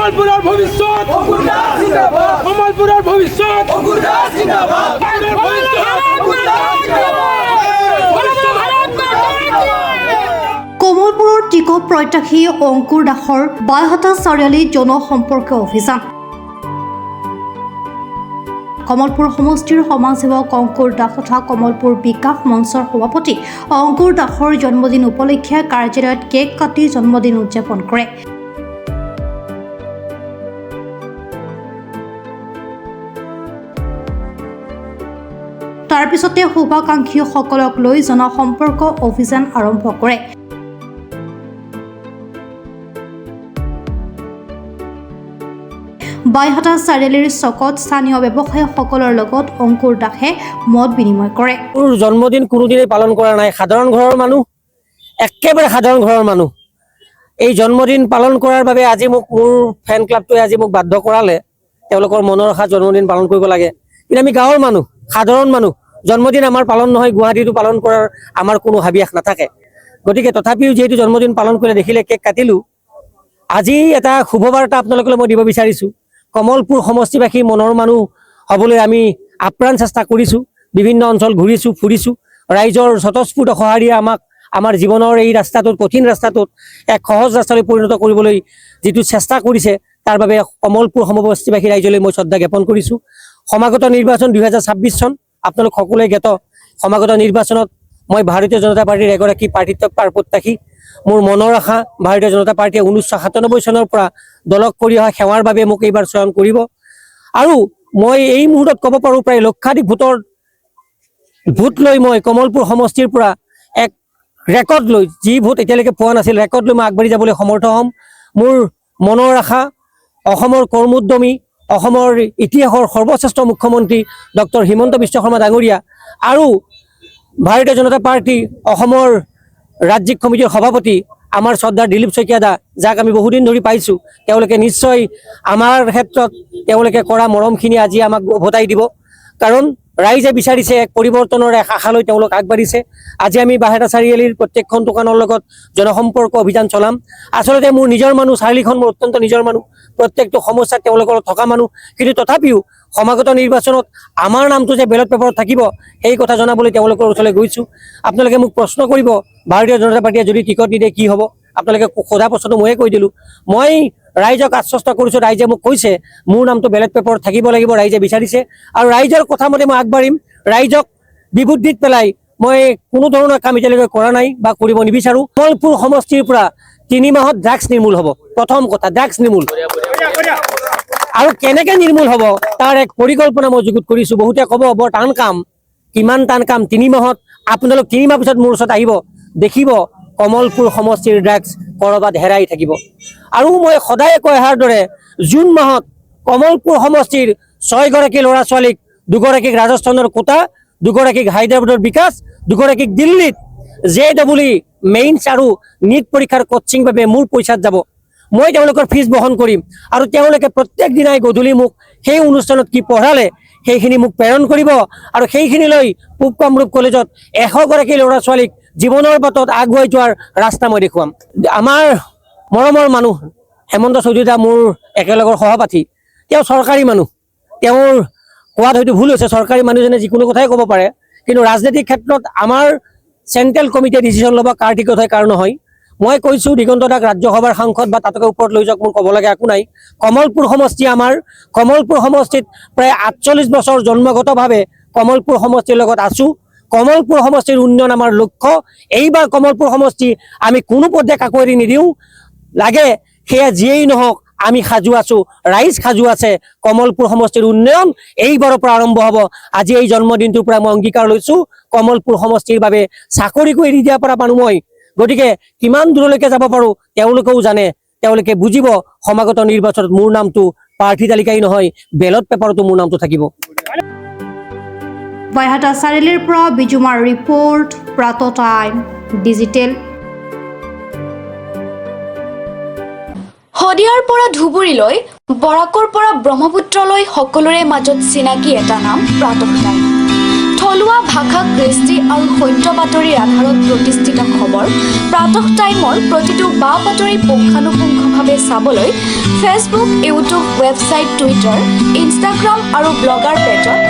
কমলপুৰেৰ ভবিষ্যৎ কমলপুৰেৰ ভবিষ্যৎ কমলপুৰৰ টিকট প্ৰত্যাশী অংকুৰ দাসৰ বাইহাটা চাৰিআলি জনসম্পৰ্ক অভিযান। কমলপুৰ সমষ্টিৰ সমাজসেৱক অংকুৰ দাস তথা কমলপুৰ বিকাশ মঞ্চৰ সভাপতি অংকুৰ দাসৰ জন্মদিন উপলক্ষে কাৰ্যালয়ত কেক কাটি জন্মদিন উদযাপন কৰে। তাৰ পিছতে শুভাকাংক্ষীসকলক লৈ জনসম্পৰ্ক অভিযান আৰম্ভ কৰে। বাইহাটা চাৰিআলিৰ চকত স্থানীয় ব্যৱসায়ীসকলৰ লগত অংকুৰ দাসে মত বিনিময় কৰে। মোৰ জন্মদিন কোনোদিনেই পালন কৰা নাই, সাধাৰণ ঘৰৰ মানুহ, একেবাৰে সাধাৰণ ঘৰৰ মানুহ। এই জন্মদিন পালন কৰাৰ বাবে আজি মোক মোৰ ফেন ক্লাবটোৱে আজি মোক বাধ্য কৰালে, তেওঁলোকৰ মনৰ আশা জন্মদিন পালন কৰিব লাগে। কিন্তু আমি গাঁৱৰ মানুহ, সাধাৰণ মানুহ, জন্মদিন আমাৰ পালন নহয়, গুৱাহাটীতো পালন কৰাৰ আমাৰ কোনো হাবিয়াস নাথাকে। গতিকে তথাপিও যিহেতু জন্মদিন পালন কৰি দেখিলে কেক কাটিলোঁ। আজি এটা শুভবাৰ্তা আপোনালোকলৈ মই দিব বিচাৰিছোঁ। কমলপুৰ সমষ্টিবাসী মনৰ মানুহ হ'বলৈ আমি আপ্ৰাণ চেষ্টা কৰিছোঁ। বিভিন্ন অঞ্চল ঘূৰিছোঁ, ফুৰিছোঁ। ৰাইজৰ স্বতঃস্ফূৰ্ত সঁহাৰিয়ে আমাক আমাৰ জীৱনৰ এই ৰাস্তাটোত, কঠিন ৰাস্তাটোত এক সহজ ৰাস্তালৈ পৰিণত কৰিবলৈ যিটো চেষ্টা কৰিছে, তাৰ বাবে কমলপুৰ সমষ্টিবাসী ৰাইজলৈ মই শ্ৰদ্ধা জ্ঞাপন কৰিছোঁ। সমাগত নিৰ্বাচন 2026 চন, আপোনালোক সকলোৱে জ্ঞাত। সমাগত নিৰ্বাচনত মই ভাৰতীয় জনতা পাৰ্টীৰ এগৰাকী প্ৰাৰ্থিত্বৰ প্ৰত্যাশী। মোৰ মনৰ আশা ভাৰতীয় জনতা পাৰ্টীয়ে 1997 চনৰ পৰা দলক কৰি অহা সেৱাৰ বাবে মোক এইবাৰ চয়ন কৰিব। আৰু মই এই মুহূৰ্তত ক'ব পাৰোঁ, প্ৰায় লক্ষাধিক ভোট লৈ মই কমলপুৰ সমষ্টিৰ পৰা এক ৰেকৰ্ড লৈ, যি ভোট এতিয়ালৈকে পোৱা নাছিল, ৰেকৰ্ড লৈ মই আগবাঢ়ি যাবলৈ সমৰ্থ হ'ম। মোৰ মনৰ আশা অসমৰ কৰ্মোদ্যমী, অসমৰ ইতিহাসৰ সৰ্বশ্ৰেষ্ঠ মুখ্যমন্ত্ৰী ডক্টৰ হিমন্ত বিশ্ব শৰ্মা ডাঙৰীয়া আৰু ভাৰতীয় জনতা পাৰ্টী অসমৰ ৰাজ্যিক কমিটিৰ সভাপতি আমাৰ শ্ৰদ্ধাৰ দিলীপ শইকীয়া দা, যাক আমি বহুদিন ধৰি পাইছোঁ, তেওঁলোকে নিশ্চয় আমাৰ ক্ষেত্ৰত তেওঁলোকে কৰা মৰমখিনি আজি আমাক উভতাই দিব। কাৰণ ৰাইজে বিচাৰিছে এক পৰিৱৰ্তনৰ এক আশালৈ তেওঁলোক আগবাঢ়িছে। আজি আমি বাইহাটা চাৰিআলিৰ প্ৰত্যেকখন দোকানৰ লগত জনসম্পৰ্ক অভিযান চলাম। আচলতে মোৰ নিজৰ মানুহ, চাৰিআলিখন মোৰ অত্যন্ত নিজৰ মানুহ, প্ৰত্যেকটো সমস্যাত তেওঁলোকৰ থকা মানুহ। কিন্তু তথাপিও সমাগত নিৰ্বাচনত আমাৰ নামটো যে বেলট পেপাৰত থাকিব, সেই কথা জনাবলৈ তেওঁলোকৰ ওচৰলৈ গৈছোঁ। আপোনালোকে মোক প্ৰশ্ন কৰিব, ভাৰতীয় জনতা পাৰ্টীয়ে যদি টিকট নিদিয়ে কি হ'ব? আপোনালোকে সোধা প্ৰশ্নটো ময়ে কৈ দিলোঁ। মই ৰাইজক আশ্বস্ত কৰিছোঁ, ৰাইজে মোক কৈছে মোৰ নামটো বেলেট পেপাৰত থাকিব লাগিব, ৰাইজে বিচাৰিছে। আৰু ৰাইজৰ কথা মতে মই আগবাঢ়িম। ৰাইজক বিবুদ্ধিত পেলাই মই কোনো ধৰণৰ কাম এতিয়ালৈকে কৰা নাই বা কৰিব নিবিচাৰোঁ। কমলপুৰ সমষ্টিৰ পৰা 3 মাহত ড্ৰাগছ নিৰ্মূল হ'ব। প্ৰথম কথা, ড্ৰাগছ নিৰ্মূল। আৰু কেনেকৈ নিৰ্মূল হ'ব তাৰ এক পৰিকল্পনা মই যুগুত কৰিছোঁ। বহুতে ক'ব বৰ টান কাম, কিমান টান কাম? 3 মাহত আপোনালোক 3 মাহ পিছত মোৰ ওচৰত আহিব, দেখিব কমলপুৰ সমষ্টিৰ ড্ৰাগছ ক'ৰবাত হেৰাই থাকিব। আৰু মই সদায় কৈ অহাৰ দৰে জুন মাহত কমলপুৰ সমষ্টিৰ 6 গৰাকী ল'ৰা ছোৱালীক, 2 গৰাকীক ৰাজস্থানৰ কোটা, 2 গৰাকীক হায়দৰাবাদৰ বিকাশ, 2 গৰাকীক দিল্লীত JEE মেইনছ আৰু নীট পৰীক্ষাৰ কোচিং বাবে মোৰ পইচাত যাব। মই তেওঁলোকৰ ফিজ বহন কৰিম। আৰু তেওঁলোকে প্ৰত্যেক দিনাই গধূলি মোক সেই অনুষ্ঠানত কি পঢ়ালে সেইখিনি মোক প্ৰেৰণ কৰিব। আৰু সেইখিনি লৈ পূব কামৰূপ কলেজত 100 গৰাকী ল'ৰা ছোৱালীক জীৱনৰ বাটত আগুৱাই যোৱাৰ ৰাস্তা মই দেখুৱাম। আমাৰ মৰমৰ মানুহ হেমন্ত চৌধুৰী দা মোৰ একেলগৰ সহপাঠী। তেওঁ চৰকাৰী মানুহ, তেওঁৰ কোৱাত হয়তো ভুল হৈছে, চৰকাৰী মানুহজনে যিকোনো কথাই ক'ব পাৰে। কিন্তু ৰাজনীতিক ক্ষেত্ৰত আমাৰ চেণ্ট্ৰেল কমিটিয়ে ডিচিশ্যন ল'ব কাৰ টিকট হয় কাৰ নহয়। মই কৈছোঁ দিগন্ত দাক ৰাজ্যসভাৰ সাংসদ বা তাতকৈ ওপৰত লৈ যাওক, মোৰ ক'ব লাগে একো নাই। কমলপুৰ সমষ্টি আমাৰ, কমলপুৰ সমষ্টিত প্ৰায় 48 বছৰ জন্মগতভাৱে কমলপুৰ সমষ্টিৰ লগত আছোঁ। কমলপুৰ সমষ্টিৰ উন্নয়ন আমাৰ লক্ষ্য। এইবাৰ কমলপুৰ সমষ্টি আমি কোনো পধ্যে কাকো এৰি নিদিওঁ, লাগে সেয়া যিয়েই নহওক আমি সাজু আছোঁ, ৰাইজ সাজু আছে। কমলপুৰ সমষ্টিৰ উন্নয়ন এইবাৰৰ পৰা আৰম্ভ হ'ব। আজি এই জন্মদিনটোৰ পৰা মই অংগীকাৰ লৈছোঁ, কমলপুৰ সমষ্টিৰ বাবে চাকৰিকো এৰি দিয়া পৰা মানুহ মই। গতিকে কিমান দূৰলৈকে যাব পাৰোঁ তেওঁলোকেও জানে, তেওঁলোকে বুজিব। সমাগত নিৰ্বাচনত মোৰ নামটো প্ৰাৰ্থী তালিকাই নহয়, বেলট পেপাৰতো মোৰ নামটো থাকিব। বাইহাটা চাৰিআলিৰ পৰা বিজুমাৰ ৰিপৰ্ট, প্ৰাত টাইম ডিজিটেল। শদিয়াৰ পৰা ধুবুৰীলৈ, বৰাকৰ পৰা ব্ৰহ্মপুত্ৰলৈ সকলোৰে মাজত চিনাকি এটা নাম প্ৰাত টাইম। থলুৱা ভাষা কৃষ্টি আৰু সত্য বাতৰিৰ আধাৰত প্ৰতিষ্ঠিত খবৰ প্ৰাতঃ টাইমৰ প্ৰতিটো বা বাতৰি পুংখানুপুংখভাৱে চাবলৈ Facebook, YouTube, website, Twitter, Instagram আৰু ব্লগাৰ পেজত